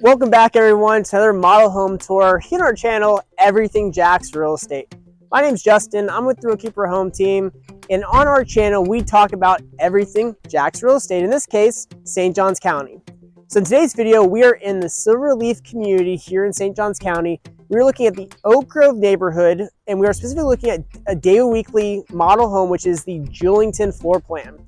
Welcome back everyone to another model home tour here on our channel, Everything Jax Real Estate. My name's Justin, I'm with the Rookeeper Home Team, and on our channel we talk about everything Jax Real Estate, in this case, St. Johns County. So in today's video, we are in the Silverleaf community here in St. Johns County. We're looking at the Oak Grove neighborhood, and we are specifically looking at a David Weekley model home, which is the Julington floor plan.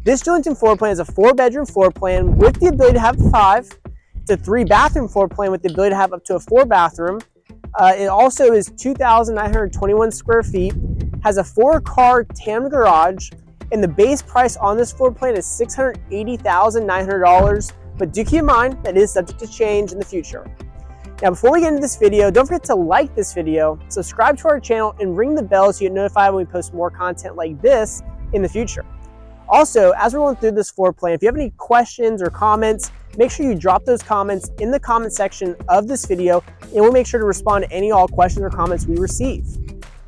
This Julington floor plan is a 4-bedroom floor plan with the ability to have 5. It's a 3-bathroom floor plan with the ability to have up to a 4-bathroom. It also is 2,921 square feet, has a 4-car tandem garage, and the base price on this floor plan is $680,900. But do keep in mind that it is subject to change in the future. Now, before we get into this video, don't forget to like this video, subscribe to our channel, and ring the bell so you get notified when we post more content like this in the future. Also, as we're going through this floor plan, if you have any questions or comments, make sure you drop those comments in the comment section of this video, and we'll make sure to respond to any all questions or comments we receive.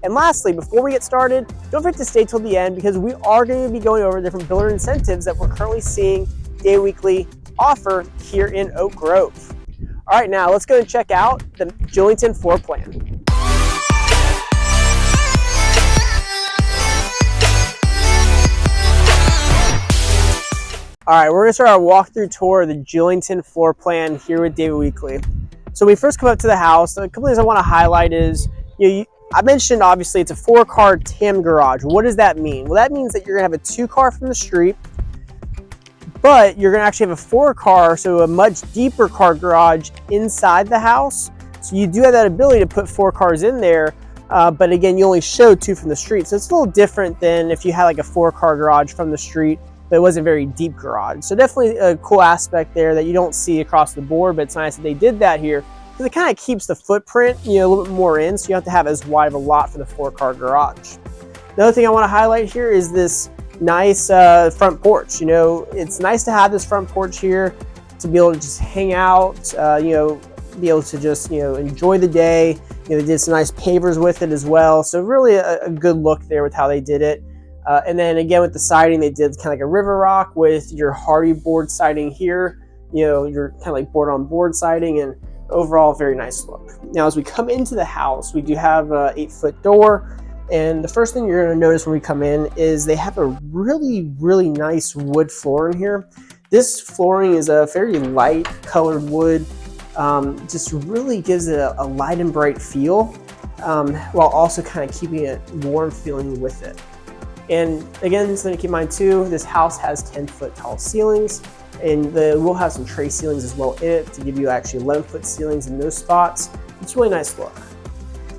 And lastly, before we get started, don't forget to stay till the end because we are going to be going over different builder incentives that we're currently seeing David Weekley offer here in Oak Grove. All right, now let's go and check out the Julington floor plan. All right, we're gonna start our walkthrough tour of the Julington floor plan here with David Weekley. So when we first come up to the house, a couple things I wanna highlight is, I mentioned obviously it's a 4-car tandem garage. What does that mean? Well, that means that you're gonna have a 2-car from the street, but you're gonna actually have a 4-car, so a much deeper car garage inside the house. So you do have that ability to put 4 cars in there, but again, you only show 2 from the street. So it's a little different than if you had like a 4-car garage from the street, but it wasn't a very deep garage. So definitely a cool aspect there that you don't see across the board, but it's nice that they did that here because it kind of keeps the footprint, a little bit more in, so you don't have to have as wide of a lot for the 4-car garage. Another thing I want to highlight here is this nice front porch. It's nice to have this front porch here to be able to just hang out, be able to just, enjoy the day. They did some nice pavers with it as well. So really a good look there with how they did it. And then again with the siding, they did kind of like a river rock with your hardy board siding here. Your kind of like board on board siding, and overall very nice look. Now as we come into the house, we do have a 8-foot door. And the first thing you're going to notice when we come in is they have a really, really nice wood flooring here. This flooring is a very light colored wood, just really gives it a light and bright feel, while also kind of keeping it warm feeling with it. And again, something to keep in mind too, this house has 10-foot tall ceilings, and we'll have some tray ceilings as well in it to give you actually 11-foot ceilings in those spots. It's a really nice look.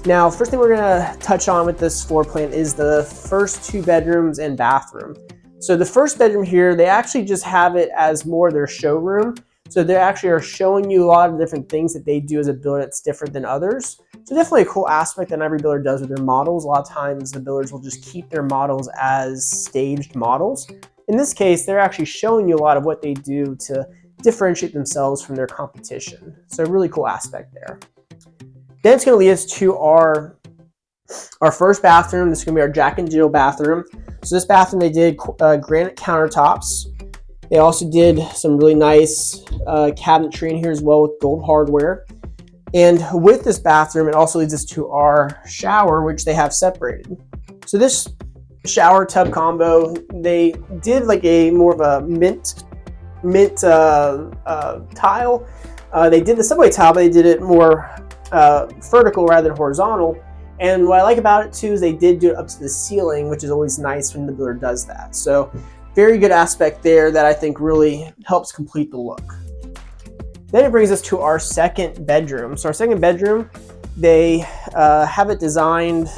Now, first thing we're gonna touch on with this floor plan is the first 2 bedrooms and bathroom. So the first bedroom here, they actually just have it as more their showroom. So they actually are showing you a lot of different things that they do as a builder that's different than others. So definitely a cool aspect that every builder does with their models. A lot of times the builders will just keep their models as staged models. In this case, they're actually showing you a lot of what they do to differentiate themselves from their competition. So a really cool aspect there. Then it's going to lead us to our first bathroom. This is going to be our Jack and Jill bathroom. So this bathroom, they did granite countertops. They also did some really nice cabinetry in here as well with gold hardware. And with this bathroom, it also leads us to our shower, which they have separated. So this shower tub combo, they did like a more of a mint tile. They did the subway tile, but they did it more vertical rather than horizontal. And what I like about it too is they did do it up to the ceiling, which is always nice when the builder does that. So very good aspect there that I think really helps complete the look. Then it brings us to our second bedroom. So our second bedroom, they have it designed,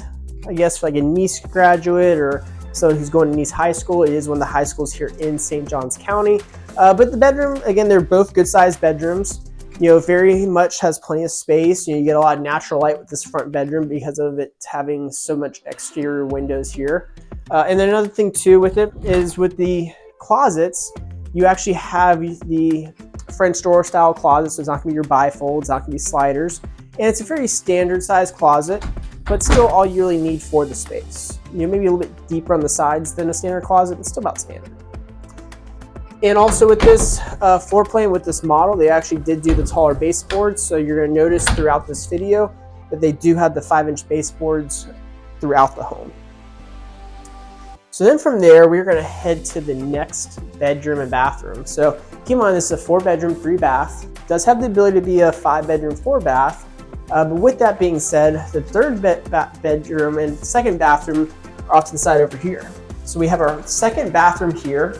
I guess, for like a Nice graduate or someone who's going to Nice High School. It is one of the high schools here in St. Johns County. But the bedroom, again, they're both good sized bedrooms. Very much has plenty of space. You get a lot of natural light with this front bedroom because of it having so much exterior windows here. And then another thing too with it is with the closets, you actually have the French door style closet. So it's not gonna be your bifold, it's not gonna be sliders. And it's a very standard size closet, but still all you really need for the space. Maybe a little bit deeper on the sides than a standard closet, but still about standard. And also with this floor plan, with this model, they actually did do the taller baseboards. So you're going to notice throughout this video that they do have the 5-inch baseboards throughout the home. So then from there, we're going to head to the next bedroom and bathroom. So keep in mind, this is a 4-bedroom, 3-bath. It does have the ability to be a 5-bedroom, 4-bath. But with that being said, the third bedroom and second bathroom are off to the side over here. So we have our second bathroom here.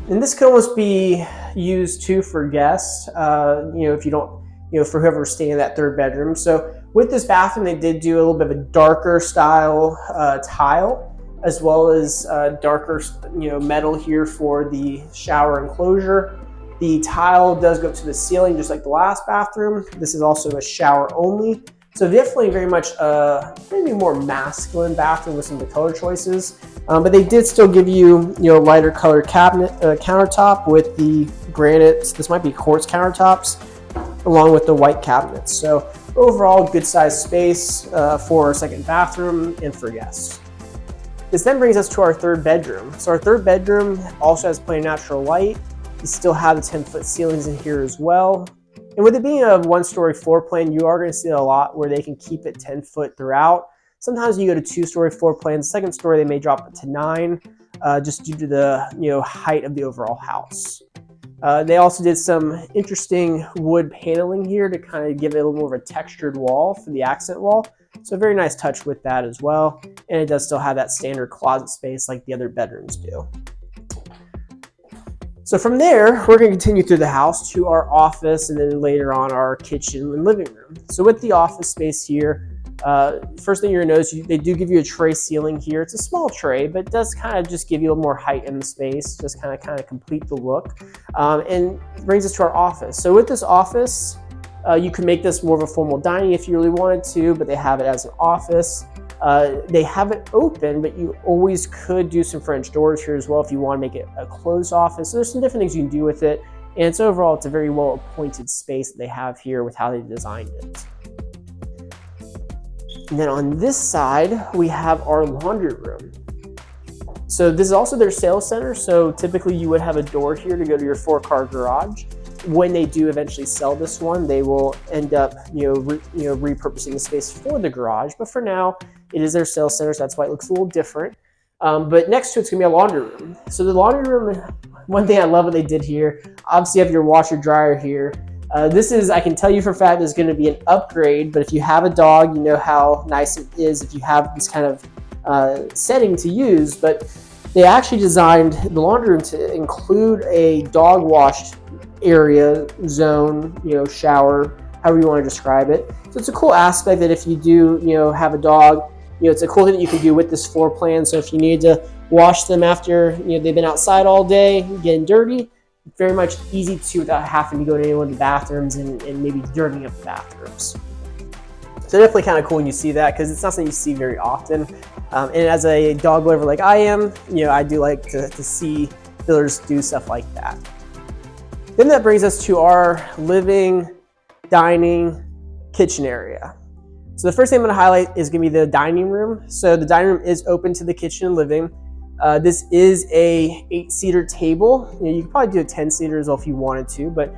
And this could almost be used too for guests, if you don't, for whoever's staying in that third bedroom. So with this bathroom, they did do a little bit of a darker style tile, as well as darker, metal here for the shower enclosure. The tile does go up to the ceiling, just like the last bathroom. This is also a shower only. So definitely very much maybe more masculine bathroom with some of the color choices. But they did still give you, lighter color cabinet countertop with the granite. This might be quartz countertops, along with the white cabinets. So overall, good sized space for our second bathroom and for guests. This then brings us to our third bedroom. So our third bedroom also has plenty of natural light. You still have the 10-foot ceilings in here as well. And with it being a 1-story floor plan, you are going to see a lot where they can keep it 10 foot throughout. Sometimes you go to 2-story floor plans. Second story, they may drop it to 9, just due to the height of the overall house. They also did some interesting wood paneling here to kind of give it a little more of a textured wall for the accent wall. So a very nice touch with that as well. And it does still have that standard closet space like the other bedrooms do. So from there, we're going to continue through the house to our office and then later on our kitchen and living room. So with the office space here, first thing you're going to notice, they do give you a tray ceiling here. It's a small tray, but it does kind of just give you a little more height in the space, just kind of complete the look. And brings us to our office. So with this office, you can make this more of a formal dining if you really wanted to, but they have it as an office. They have it open, but you always could do some French doors here as well if you want to make it a closed office. So there's some different things you can do with it. And it's overall, it's a very well appointed space that they have here with how they designed it. And then on this side, we have our laundry room. So this is also their sales center. So typically you would have a door here to go to your 4-car garage. When they do eventually sell this one, they will end up, repurposing the space for the garage. But for now, it is their sales center, so that's why it looks a little different. But next to it's gonna be a laundry room. So the laundry room, one thing I love what they did here, obviously you have your washer dryer here. This is, I can tell you for a fact, there's gonna be an upgrade, but if you have a dog, you know how nice it is if you have this kind of setting to use. But they actually designed the laundry room to include a dog wash area, zone, shower, however you want to describe it. So it's a cool aspect that if you do, have a dog, it's a cool thing that you can do with this floor plan. So if you need to wash them after, they've been outside all day, getting dirty, very much easy to without having to go to any one of the bathrooms and maybe dirtying up the bathrooms. So definitely kind of cool when you see that, because it's not something you see very often. And as a dog lover like I am, I do like to see builders do stuff like that. Then that brings us to our living, dining, kitchen area. So the first thing I'm going to highlight is going to be the dining room. So the dining room is open to the kitchen and living. This is a 8-seater table. You could probably do a 10-seater as well if you wanted to, but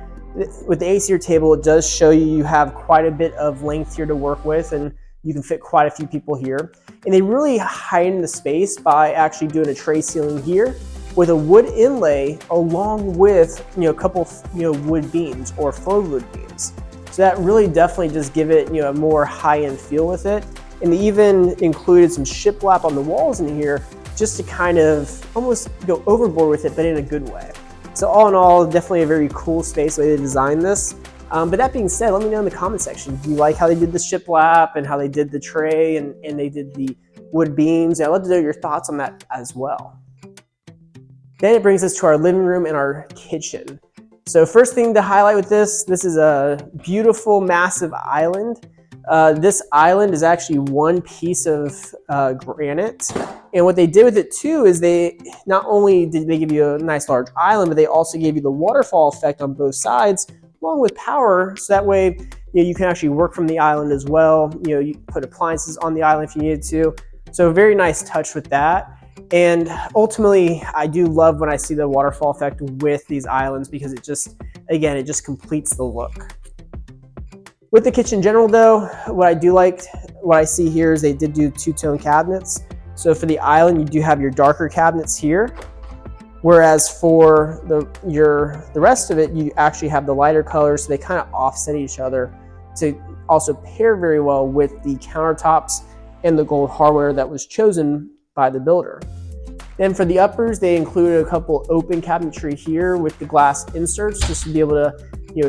with the 8-seater table, it does show you have quite a bit of length here to work with, and you can fit quite a few people here. And they really heighten the space by actually doing a tray ceiling here with a wood inlay along with a couple wood beams or faux wood beams. So that really definitely just give it a more high-end feel with it. And they even included some shiplap on the walls in here just to kind of almost go overboard with it, but in a good way. So all in all, definitely a very cool space the way they designed this. But that being said, let me know in the comment section, do you like how they did the shiplap and how they did the tray and they did the wood beams? I'd love to know your thoughts on that as well. Then it brings us to our living room and our kitchen. So first thing to highlight with this is a beautiful, massive island. This island is actually one piece of granite. And what they did with it too is they not only did they give you a nice large island, but they also gave you the waterfall effect on both sides, along with power. So that way, you can actually work from the island as well. You put appliances on the island if you needed to. So a very nice touch with that. And ultimately, I do love when I see the waterfall effect with these islands because it just, again, it just completes the look. With the kitchen in general though, what I see here is they did do two-tone cabinets. So for the island, you do have your darker cabinets here, whereas for the rest of it, you actually have the lighter colors, so they kind of offset each other to also pair very well with the countertops and the gold hardware that was chosen by the builder. Then for the uppers, they included a couple open cabinetry here with the glass inserts just to be able to,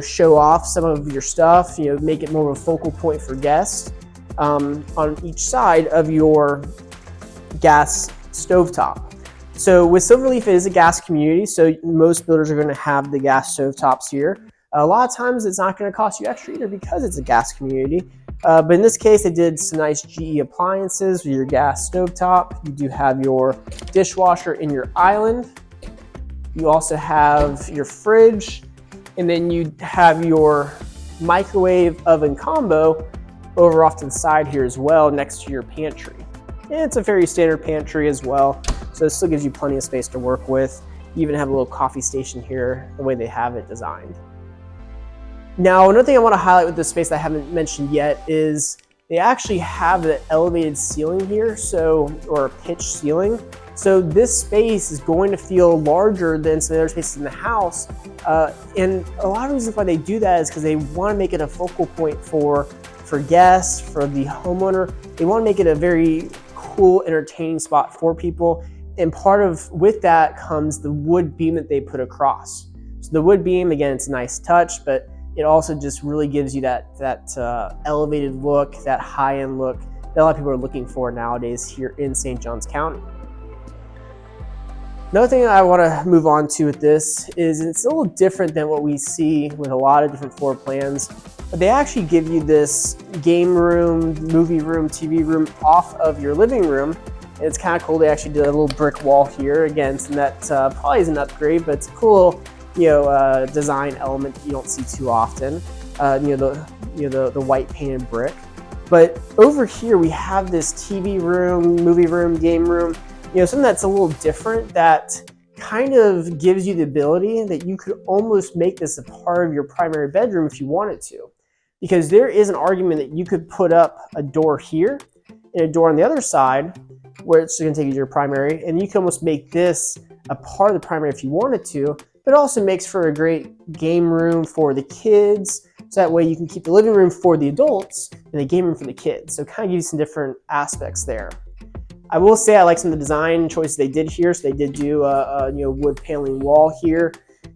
show off some of your stuff, make it more of a focal point for guests on each side of your gas stovetop. So with Silverleaf, it is a gas community, so most builders are going to have the gas stovetops here. A lot of times it's not going to cost you extra either because it's a gas community. But in this case, they did some nice GE appliances with your gas stovetop. You do have your dishwasher in your island. You also have your fridge, and then you have your microwave oven combo over off to the side here as well next to your pantry. And it's a very standard pantry as well, so it still gives you plenty of space to work with. You even have a little coffee station here, the way they have it designed. Now, another thing I want to highlight with this space that I haven't mentioned yet is they actually have the elevated ceiling here, or a pitched ceiling. So this space is going to feel larger than some other spaces in the house. And a lot of reasons why they do that is because they want to make it a focal point for guests, for the homeowner. They want to make it a very cool, entertaining spot for people. And with that comes the wood beam that they put across. So the wood beam, again, it's a nice touch, but it also just really gives you that elevated look, that high-end look that a lot of people are looking for nowadays here in St. Johns County. Another thing I want to move on to with this is it's a little different than what we see with a lot of different floor plans, but they actually give you this game room, movie room, TV room off of your living room. And it's kind of cool. They actually did a little brick wall here again, and that probably is an upgrade, but it's a cool design element that you don't see too often. The white painted brick. But over here we have this TV room, movie room, game room. Something that's a little different that kind of gives you the ability that you could almost make this a part of your primary bedroom if you wanted to. Because there is an argument that you could put up a door here and a door on the other side where it's going to take you to your primary, and you can almost make this a part of the primary if you wanted to. But it also makes for a great game room for the kids. So that way you can keep the living room for the adults and the game room for the kids. So it kind of gives you some different aspects there. I will say I like some of the design choices they did here. So they did do a wood paneling wall here.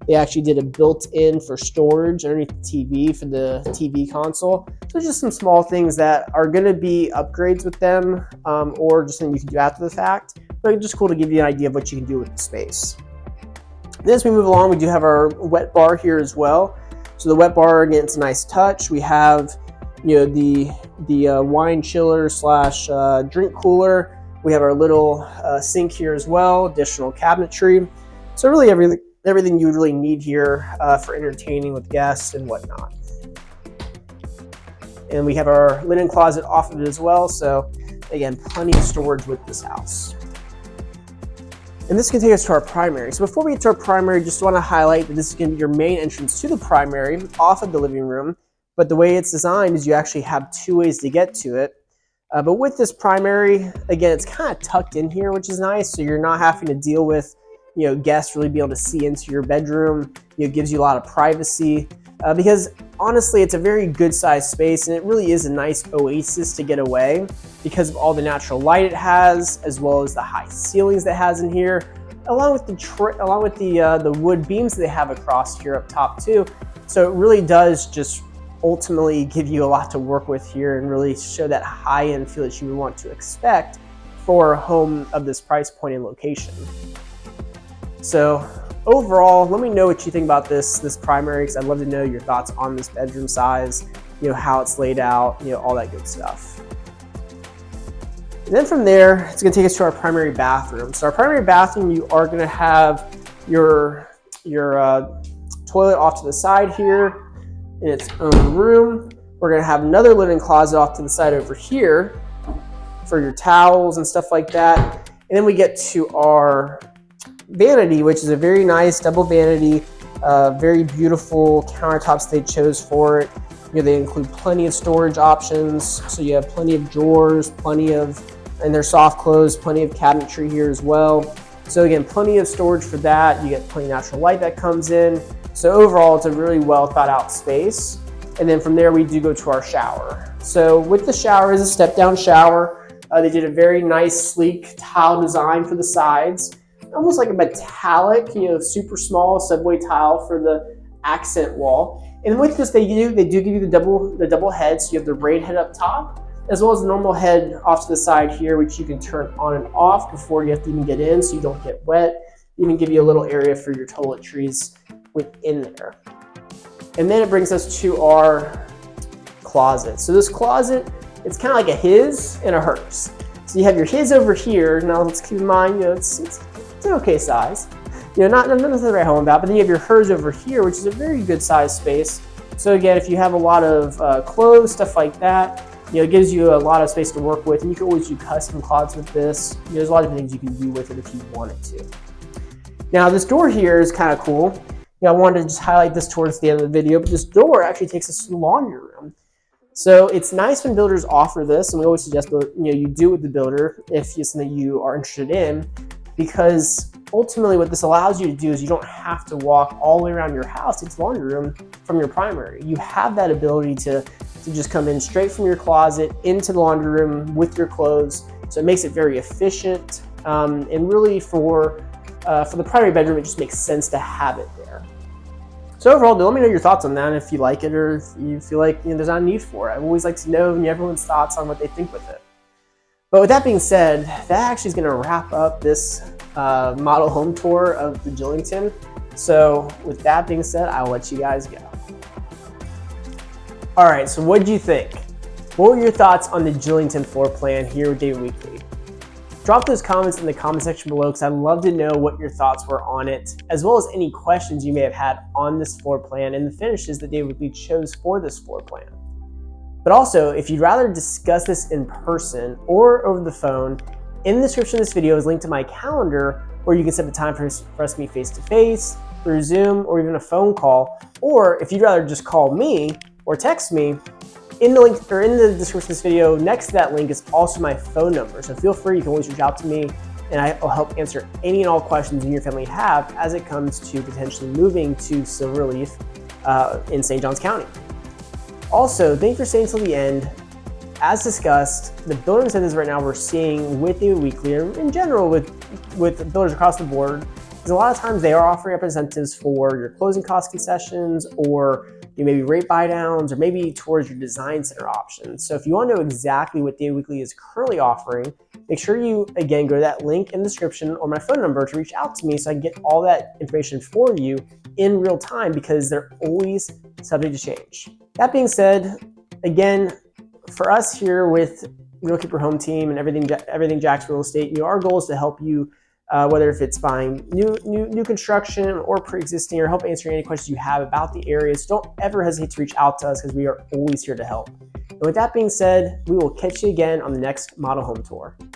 They actually did a built-in for storage underneath the TV for the TV console. So just some small things that are going to be upgrades with them, or just something you can do after the fact. But it's just cool to give you an idea of what you can do with the space. Then as we move along, we do have our wet bar here as well. So the wet bar, again, it's a nice touch. We have, the wine chiller / drink cooler. We have our little sink here as well, additional cabinetry. So really everything you would really need here for entertaining with guests and whatnot. And we have our linen closet off of it as well. So again, plenty of storage with this house. And this can take us to our primary. So before we get to our primary, just want to highlight that this is going to be your main entrance to the primary off of the living room. But the way it's designed is you actually have two ways to get to it. But with this primary, again, it's kind of tucked in here, which is nice. So you're not having to deal with, guests really be able to see into your bedroom. It gives you a lot of privacy because honestly, it's a very good sized space and it really is a nice oasis to get away because of all the natural light it has, as well as the high ceilings that it has in here, along with the wood beams that they have across here up top too. So it really does just ultimately give you a lot to work with here and really show that high-end feel that you would want to expect for a home of this price point and location. So overall, let me know what you think about this primary, because I'd love to know your thoughts on this bedroom size, how it's laid out, all that good stuff. And then from there, it's going to take us to our primary bathroom. So our primary bathroom, you are going to have your toilet off to the side here in its own room. We're going to have another linen closet off to the side over here for your towels and stuff like that. And then we get to our vanity, which is a very nice double vanity, very beautiful countertops they chose for it. They include plenty of storage options, so you have plenty of drawers, and they're soft close, plenty of cabinetry here as well. So again, plenty of storage for that. You get plenty of natural light that comes in. So overall, it's a really well thought out space. And then from there, we do go to our shower. So with the shower is a step down shower. They did a very nice, sleek tile design for the sides, almost like a metallic, super small subway tile for the accent wall. And with this, they do give you the double head, so you have the braid head up top, as well as the normal head off to the side here, which you can turn on and off before you have to even get in, so you don't get wet. Even give you a little area for your toiletries within there. And then it brings us to our closet. So this closet, it's kind of like a his and a hers. So you have your his over here. Now let's keep in mind, it's an okay size. Not nothing to write home about, but then you have your hers over here, which is a very good size space. So again, if you have a lot of clothes, stuff like that, it gives you a lot of space to work with, and you can always do custom closets with this. There's a lot of things you can do with it if you wanted to. Now this door here is kind of cool. I wanted to just highlight this towards the end of the video, but this door actually takes us to the laundry room. So it's nice when builders offer this, and we always suggest you do it with the builder if it's something you are interested in, because ultimately what this allows you to do is you don't have to walk all the way around your house to the laundry room from your primary. You have that ability to just come in straight from your closet into the laundry room with your clothes. So it makes it very efficient, and really for the primary bedroom, it just makes sense to have it there. So overall, let me know your thoughts on that, if you like it or if you feel like there's not a need for it. I always like to know everyone's thoughts on what they think with it. But with that being said, that actually is going to wrap up this model home tour of the Julington. So with that being said, I'll let you guys go. All right, so what did you think? What were your thoughts on the Julington floor plan here with David Weekley? Drop those comments in the comment section below, because I'd love to know what your thoughts were on it, as well as any questions you may have had on this floor plan and the finishes that David Weekley chose for this floor plan. But also, if you'd rather discuss this in person or over the phone, in the description of this video is linked to my calendar, where you can set the time for us to meet face-to-face, through Zoom, or even a phone call. Or if you'd rather just call me or text me, in the link or in the description of this video, next to that link is also my phone number. So feel free, you can always reach out to me, and I'll help answer any and all questions you and your family have as it comes to potentially moving to Silverleaf in St. Johns County. Also, thank you for staying until the end. As discussed, the builder incentives right now we're seeing with David Weekley, or in general with builders across the board, is a lot of times they are offering up incentives for your closing cost concessions, or maybe rate buy downs, or maybe towards your design center options. So if you want to know exactly what David Weekley is currently offering, make sure you, again, go to that link in the description or my phone number to reach out to me so I can get all that information for you in real time, because they're always subject to change. That being said, again, for us here with Real Keeper Home Team and everything Jacksonville Real Estate, our goal is to help you, whether if it's buying new construction or pre-existing, or help answer any questions you have about the area. So don't ever hesitate to reach out to us, because we are always here to help. And with that being said, we will catch you again on the next model home tour.